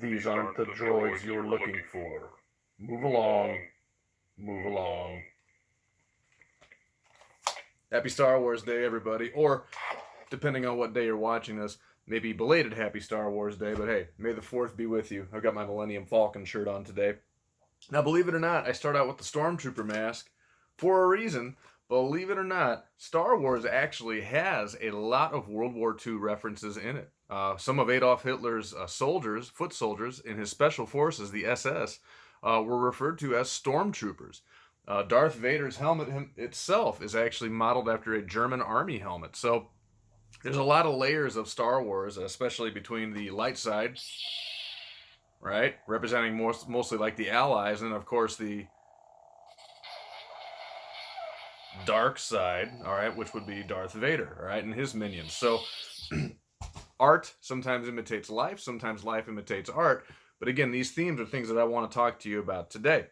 These aren't the droids you're looking for. Move along. Move along. Happy Star Wars Day, everybody. Or, depending on what day you're watching this, maybe belated Happy Star Wars Day, but hey, may the 4th be with you. I've got my Millennium Falcon shirt on today. Now, believe it or not, I start out with the Stormtrooper mask for a reason. Believe it or not, Star Wars actually has a lot of World War II references in it. Some of Adolf Hitler's soldiers, foot soldiers, in his special forces, the SS, were referred to as stormtroopers. Darth Vader's helmet itself is actually modeled after a German army helmet. So there's a lot of layers of Star Wars, especially between the light side, right, representing mostly like the Allies, and of course the dark side, all right, which would be Darth Vader, all right, and his minions. So art sometimes imitates life, sometimes life imitates art. But again, these themes are things that I want to talk to you about today.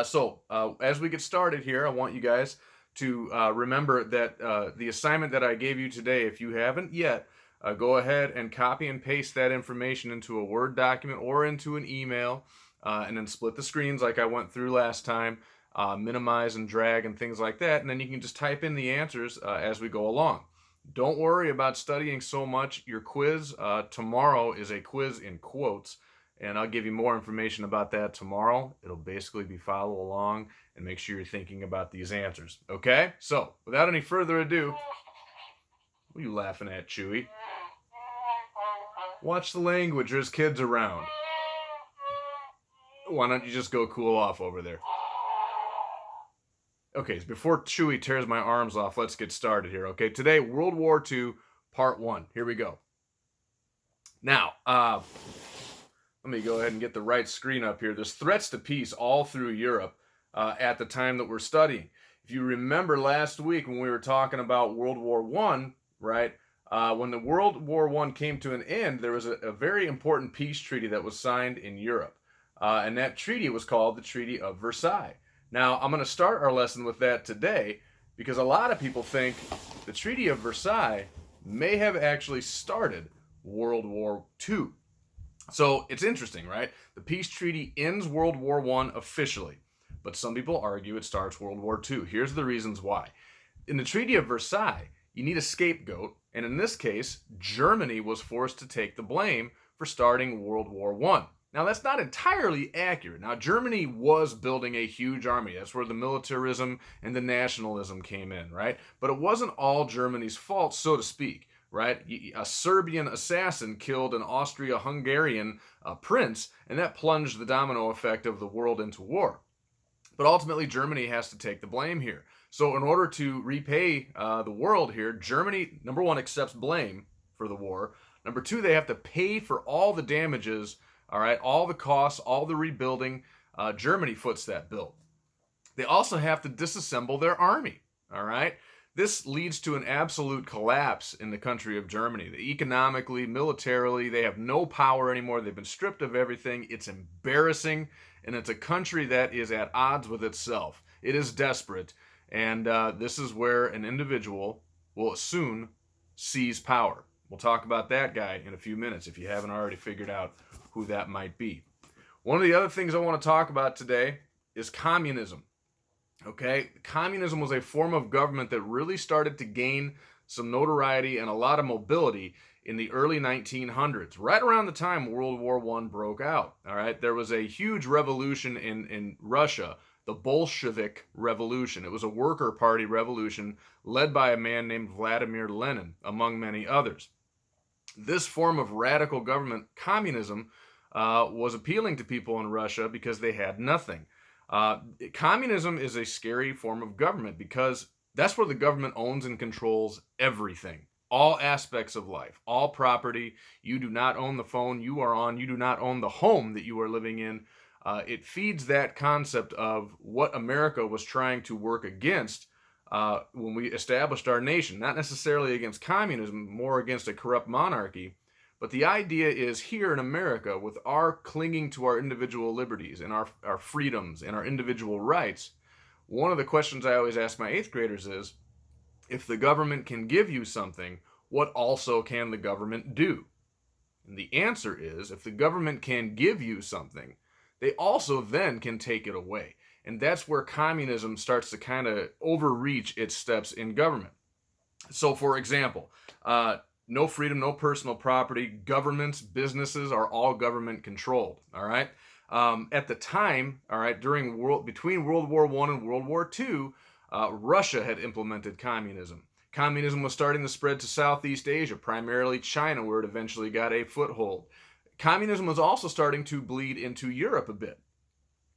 So as we get started here, I want you guys to remember that the assignment that I gave you today, if you haven't yet, go ahead and copy and paste that information into a Word document or into an email, and then split the screens like I went through last time, minimize and drag and things like that, and then you can just type in the answers as we go along. Don't worry about studying so much. Your quiz tomorrow is a quiz in quotes, and I'll give you more information about that tomorrow. It'll basically be follow along and make sure you're thinking about these answers. Okay? So, without any further ado, what are you laughing at, Chewie? Watch the language. There's kids around. Why don't you just go cool off over there? Okay, so before Chewie tears my arms off, let's get started here, okay? Today, World War II, Part 1. Here we go. Now, let me go ahead and get the right screen up here. There's threats to peace all through Europe at the time that we're studying. If you remember last week when we were talking about World War I, right, when the World War I came to an end, there was a very important peace treaty that was signed in Europe. And that treaty was called the Treaty of Versailles. Now, I'm going to start our lesson with that today because a lot of people think the Treaty of Versailles may have actually started World War II. So it's interesting, right? The peace treaty ends World War I officially, but some people argue it starts World War II. Here's the reasons why. In the Treaty of Versailles, you need a scapegoat, and in this case, Germany was forced to take the blame for starting World War I. Now, that's not entirely accurate. Now, Germany was building a huge army. That's where the militarism and the nationalism came in, right? But it wasn't all Germany's fault, so to speak, right? A Serbian assassin killed an Austria-Hungarian prince, and that plunged the domino effect of the world into war. But ultimately, Germany has to take the blame here. So in order to repay the world here, Germany, number one, accepts blame for the war. Number two, they have to pay for all the damages, all right, all the costs, all the rebuilding. Germany foots that bill. They also have to disassemble their army, all right? This leads to an absolute collapse in the country of Germany. Economically, militarily, they have no power anymore. They've been stripped of everything. It's embarrassing, and it's a country that is at odds with itself. It is desperate, and this is where an individual will soon seize power. We'll talk about that guy in a few minutes if you haven't already figured out who that might be. One of the other things I want to talk about today is communism. Okay, communism was a form of government that really started to gain some notoriety and a lot of mobility in the early 1900s, right around the time World War I broke out. All right, there was a huge revolution in Russia, the Bolshevik Revolution. It was a worker party revolution led by a man named Vladimir Lenin, among many others. This form of radical government, communism, was appealing to people in Russia because they had nothing. Communism is a scary form of government because that's where the government owns and controls everything, all aspects of life, all property. You do not own the phone you are on. You do not own the home that you are living in. It feeds that concept of what America was trying to work against when we established our nation, not necessarily against communism, more against a corrupt monarchy. But the idea is here in America, with our clinging to our individual liberties and our freedoms and our individual rights, one of the questions I always ask my 8th graders is, if the government can give you something, what also can the government do? And the answer is, if the government can give you something, they also then can take it away. And that's where communism starts to kind of overreach its steps in government. So, for example, no freedom, no personal property. Governments, businesses are all government controlled. All right. At the time, all right, between World War I and World War II, Russia had implemented communism. Communism was starting to spread to Southeast Asia, primarily China, where it eventually got a foothold. Communism was also starting to bleed into Europe a bit.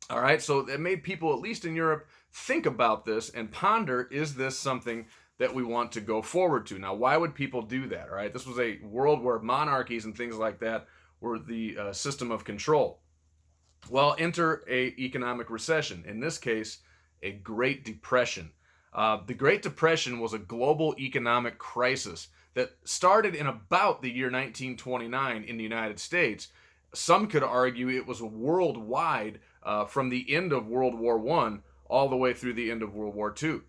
All right, so that made people, at least in Europe, think about this and ponder, is this something that we want to go forward to? Now, why would people do that? All right, this was a world where monarchies and things like that were the system of control. Well, enter a economic recession. In this case, a Great Depression. The Great Depression was a global economic crisis that started in about the year 1929 in the United States. Some could argue it was worldwide from the end of World War I all the way through the end of World War II.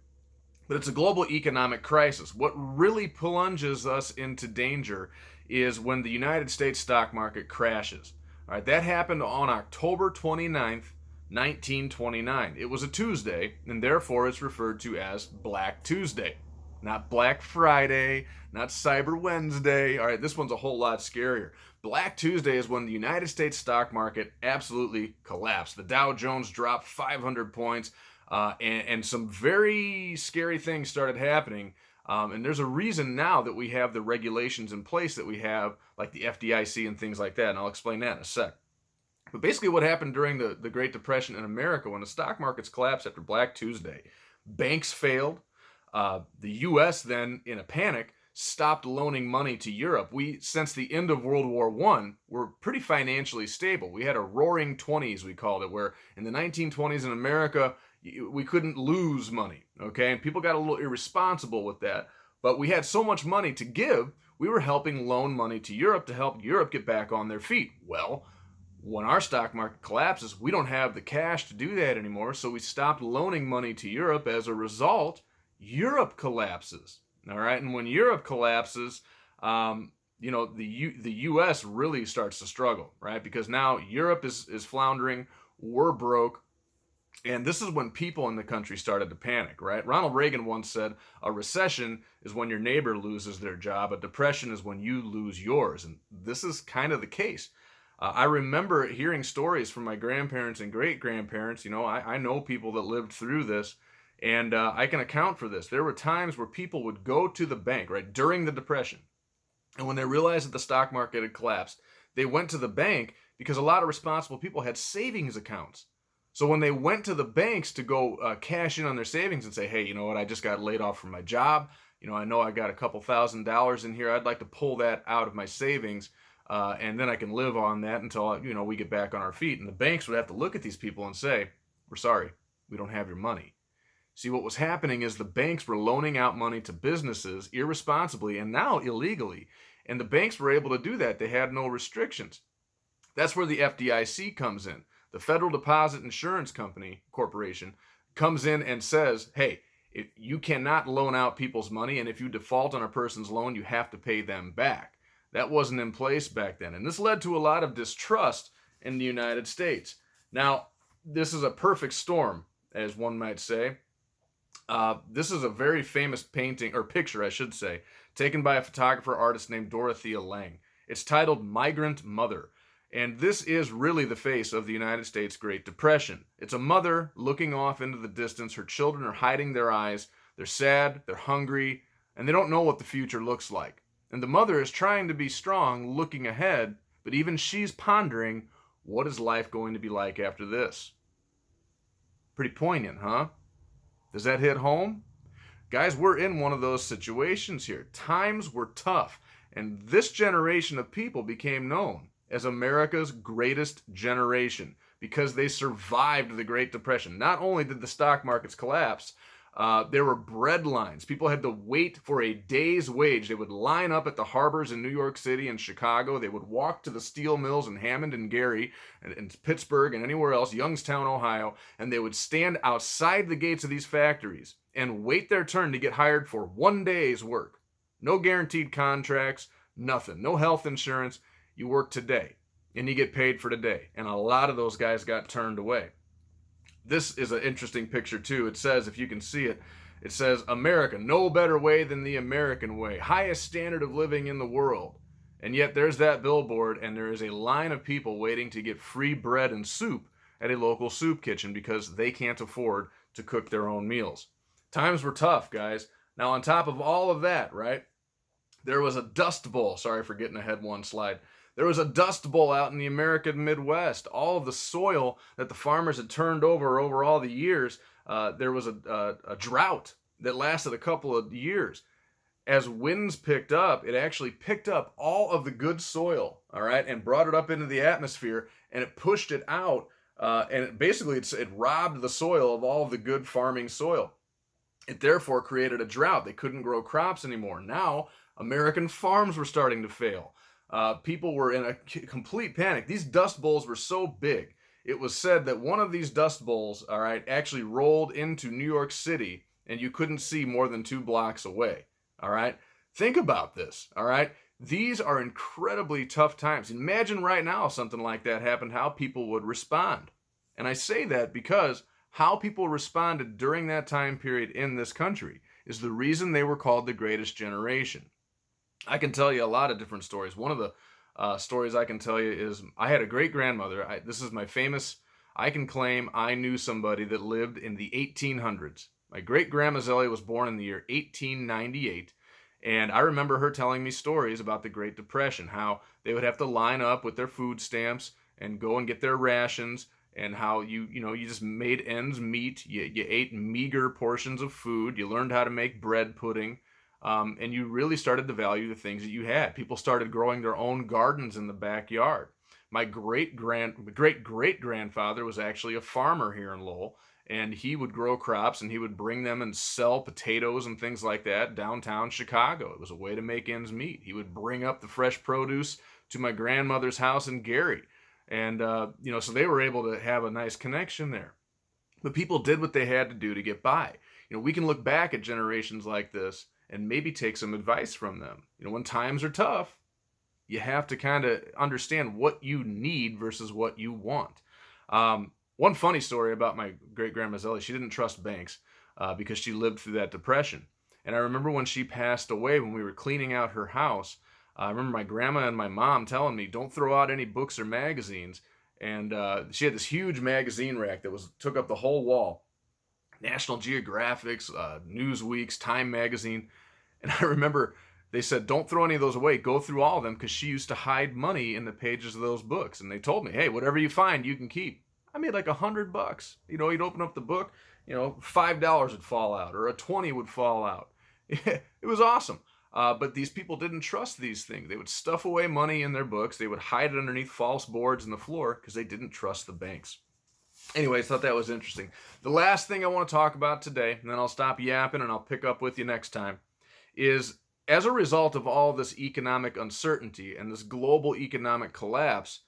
But it's a global economic crisis. What really plunges us into danger is when the United States stock market crashes. All right, that happened on October 29th, 1929. It was a Tuesday, and therefore it's referred to as Black Tuesday. Not Black Friday, not Cyber Wednesday. All right, this one's a whole lot scarier. Black Tuesday is when the United States stock market absolutely collapsed. The Dow Jones dropped 500 points, and some very scary things started happening. And there's a reason now that we have the regulations in place that we have, like the FDIC and things like that, and I'll explain that in a sec. But basically what happened during the Great Depression in America, when the stock markets collapsed after Black Tuesday, banks failed. The U.S. then, in a panic, stopped loaning money to Europe. We, since the end of World War I, were pretty financially stable. We had a roaring 20s, we called it, where in the 1920s in America, we couldn't lose money, okay? And people got a little irresponsible with that. But we had so much money to give, we were helping loan money to Europe to help Europe get back on their feet. Well, when our stock market collapses, we don't have the cash to do that anymore, so we stopped loaning money to Europe. As a result, Europe collapses, all right? And when Europe collapses, the U.S. really starts to struggle, right? Because now Europe is floundering, we're broke, and this is when people in the country started to panic, right? Ronald Reagan once said, a recession is when your neighbor loses their job. A depression is when you lose yours. And this is kind of the case. I remember hearing stories from my grandparents and great-grandparents. You know, I know people that lived through this, and I can account for this. There were times where people would go to the bank, right, during the Depression, and when they realized that the stock market had collapsed, they went to the bank because a lot of responsible people had savings accounts. So when they went to the banks to go cash in on their savings and say, hey, you know what, I just got laid off from my job. You know I got a couple $1,000s in here. I'd like to pull that out of my savings, and then I can live on that until, we get back on our feet. And the banks would have to look at these people and say, we're sorry, we don't have your money. See, what was happening is the banks were loaning out money to businesses irresponsibly and now illegally. And the banks were able to do that. They had no restrictions. That's where the FDIC comes in. The Federal Deposit Insurance Corporation comes in and says, hey, you cannot loan out people's money, and if you default on a person's loan, you have to pay them back. That wasn't in place back then, and this led to a lot of distrust in the United States. Now, this is a perfect storm, as one might say. This is a very famous painting, or picture, I should say, taken by a photographer artist named Dorothea Lange. It's titled Migrant Mother. And this is really the face of the United States Great Depression. It's a mother looking off into the distance. Her children are hiding their eyes. They're sad, they're hungry, and they don't know what the future looks like. And the mother is trying to be strong, looking ahead, but even she's pondering, what is life going to be like after this? Pretty poignant, huh? Does that hit home? Guys, we're in one of those situations here. Times were tough, and this generation of people became known as America's greatest generation because they survived the Great Depression. Not only did the stock markets collapse, there were bread lines. People had to wait for a day's wage. They would line up at the harbors in New York City and Chicago. They would walk to the steel mills in Hammond and Gary and Pittsburgh and anywhere else, Youngstown, Ohio, and they would stand outside the gates of these factories and wait their turn to get hired for one day's work. No guaranteed contracts, nothing. No health insurance. You work today, and you get paid for today. And a lot of those guys got turned away. This is an interesting picture too. It says, if you can see it, it says, America, no better way than the American way. Highest standard of living in the world. And yet there's that billboard, and there is a line of people waiting to get free bread and soup at a local soup kitchen because they can't afford to cook their own meals. Times were tough, guys. Now, on top of all of that, right, there was a dust bowl. Sorry for getting ahead one slide. There was a dust bowl out in the American Midwest. All of the soil that the farmers had turned over all the years, there was a drought that lasted a couple of years. As winds picked up, it actually picked up all of the good soil, all right, and brought it up into the atmosphere, and it pushed it out, and it robbed the soil of all of the good farming soil. It therefore created a drought. They couldn't grow crops anymore. Now, American farms were starting to fail. People were in a complete panic. These dust bowls were so big. It was said that one of these dust bowls, all right, actually rolled into New York City, and you couldn't see more than 2 blocks away. All right. Think about this. All right. These are incredibly tough times. Imagine right now something like that happened, how people would respond. And I say that because how people responded during that time period in this country is the reason they were called the greatest generation. I can tell you a lot of different stories. One of the stories I can tell you is I had a great grandmother. This is my famous, I can claim I knew somebody that lived in the 1800s. My great-grandma Zelly was born in the year 1898, and I remember her telling me stories about the Great Depression, how they would have to line up with their food stamps and go and get their rations, and how you just made ends meet. You ate meager portions of food. You learned how to make bread pudding, and you really started to value the things that you had. People started growing their own gardens in the backyard. My great-great-grandfather was actually a farmer here in Lowell, and he would grow crops, and he would bring them and sell potatoes and things like that downtown Chicago. It was a way to make ends meet. He would bring up the fresh produce to my grandmother's house in Gary. And, so they were able to have a nice connection there. But people did what they had to do to get by. We can look back at generations like this and maybe take some advice from them. When times are tough, you have to kind of understand what you need versus what you want. One funny story about my great-grandma Zelly, she didn't trust banks because she lived through that depression. And I remember when she passed away, when we were cleaning out her house, I remember my grandma and my mom telling me, don't throw out any books or magazines. And she had this huge magazine rack that took up the whole wall. National Geographic's, Newsweek's, Time Magazine. And I remember they said, don't throw any of those away. Go through all of them, because she used to hide money in the pages of those books. And they told me, hey, whatever you find, you can keep. I made like $100. You'd open up the book, $5 would fall out, or a 20 would fall out. It was awesome. But these people didn't trust these things. They would stuff away money in their books. They would hide it underneath false boards in the floor because they didn't trust the banks. Anyways, thought that was interesting. The last thing I want to talk about today, and then I'll stop yapping and I'll pick up with you next time, is as a result of all this economic uncertainty and this global economic collapse,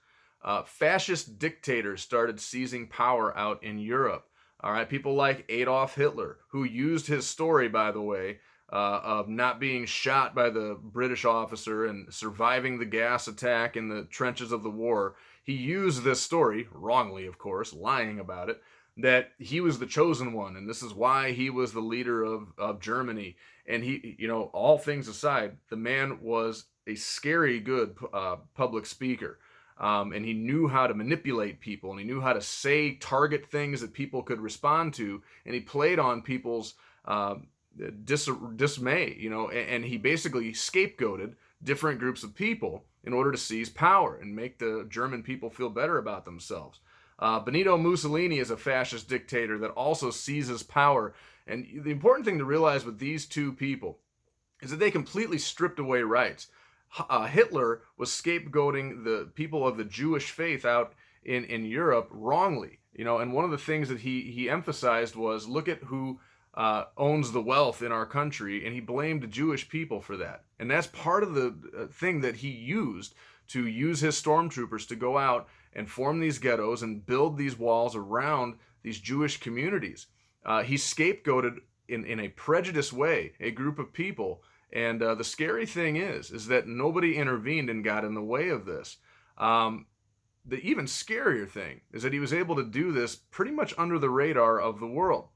fascist dictators started seizing power out in Europe. All right, people like Adolf Hitler, who used his story, by the way, of not being shot by the British officer and surviving the gas attack in the trenches of the war. He used this story, wrongly, of course, lying about it, that he was the chosen one, and this is why he was the leader of Germany. And he, all things aside, the man was a scary good public speaker. And he knew how to manipulate people, and he knew how to target things that people could respond to, and he played on people's dismay, and he basically scapegoated different groups of people in order to seize power and make the German people feel better about themselves. Benito Mussolini is a fascist dictator that also seizes power, and the important thing to realize with these two people is that they completely stripped away rights. Hitler was scapegoating the people of the Jewish faith out in Europe wrongly, and one of the things that he emphasized was, look at who owns the wealth in our country, and he blamed the Jewish people for that. And that's part of the thing that he used to use his stormtroopers to go out and form these ghettos and build these walls around these Jewish communities. He scapegoated in a prejudiced way a group of people And the scary thing is that nobody intervened and got in the way of this. The even scarier thing is that he was able to do this pretty much under the radar of the world.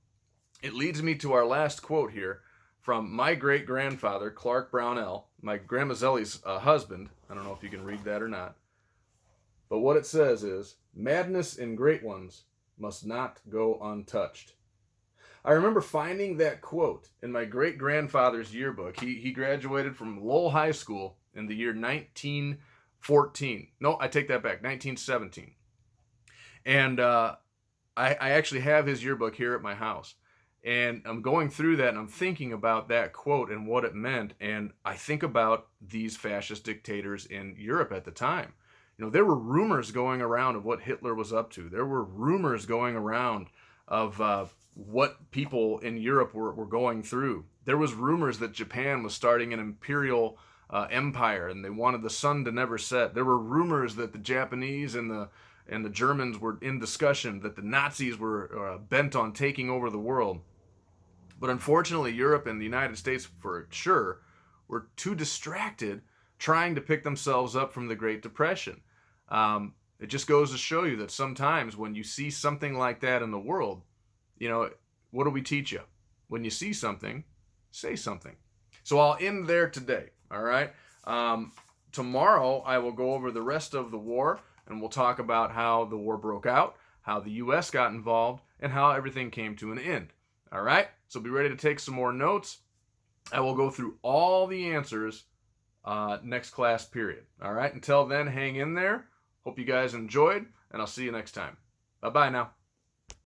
It leads me to our last quote here from my great-grandfather, Clark Brownell, my Grandma Zellie's husband. I don't know if you can read that or not. But what it says is, madness in great ones must not go untouched. I remember finding that quote in my great-grandfather's yearbook. He graduated from Lowell High School in the year 1914. No, I take that back, 1917. And I actually have his yearbook here at my house. And I'm going through that and I'm thinking about that quote and what it meant. And I think about these fascist dictators in Europe at the time. You know, there were rumors going around of what Hitler was up to. There were rumors going around of what people in Europe were going through. There was rumors that Japan was starting an imperial empire and they wanted the sun to never set. There were rumors that the Japanese and the Germans were in discussion, that the Nazis were bent on taking over the world. But unfortunately, Europe and the United States, for sure, were too distracted trying to pick themselves up from the Great Depression. It just goes to show you that sometimes when you see something like that in the world, you know, what do we teach you? When you see something, say something. So I'll end there today, all right? Tomorrow, I will go over the rest of the war, and we'll talk about how the war broke out, how the U.S. got involved, and how everything came to an end. All right? So be ready to take some more notes. I will go through all the answers next class period. All right? Until then, hang in there. Hope you guys enjoyed, and I'll see you next time. Bye-bye now.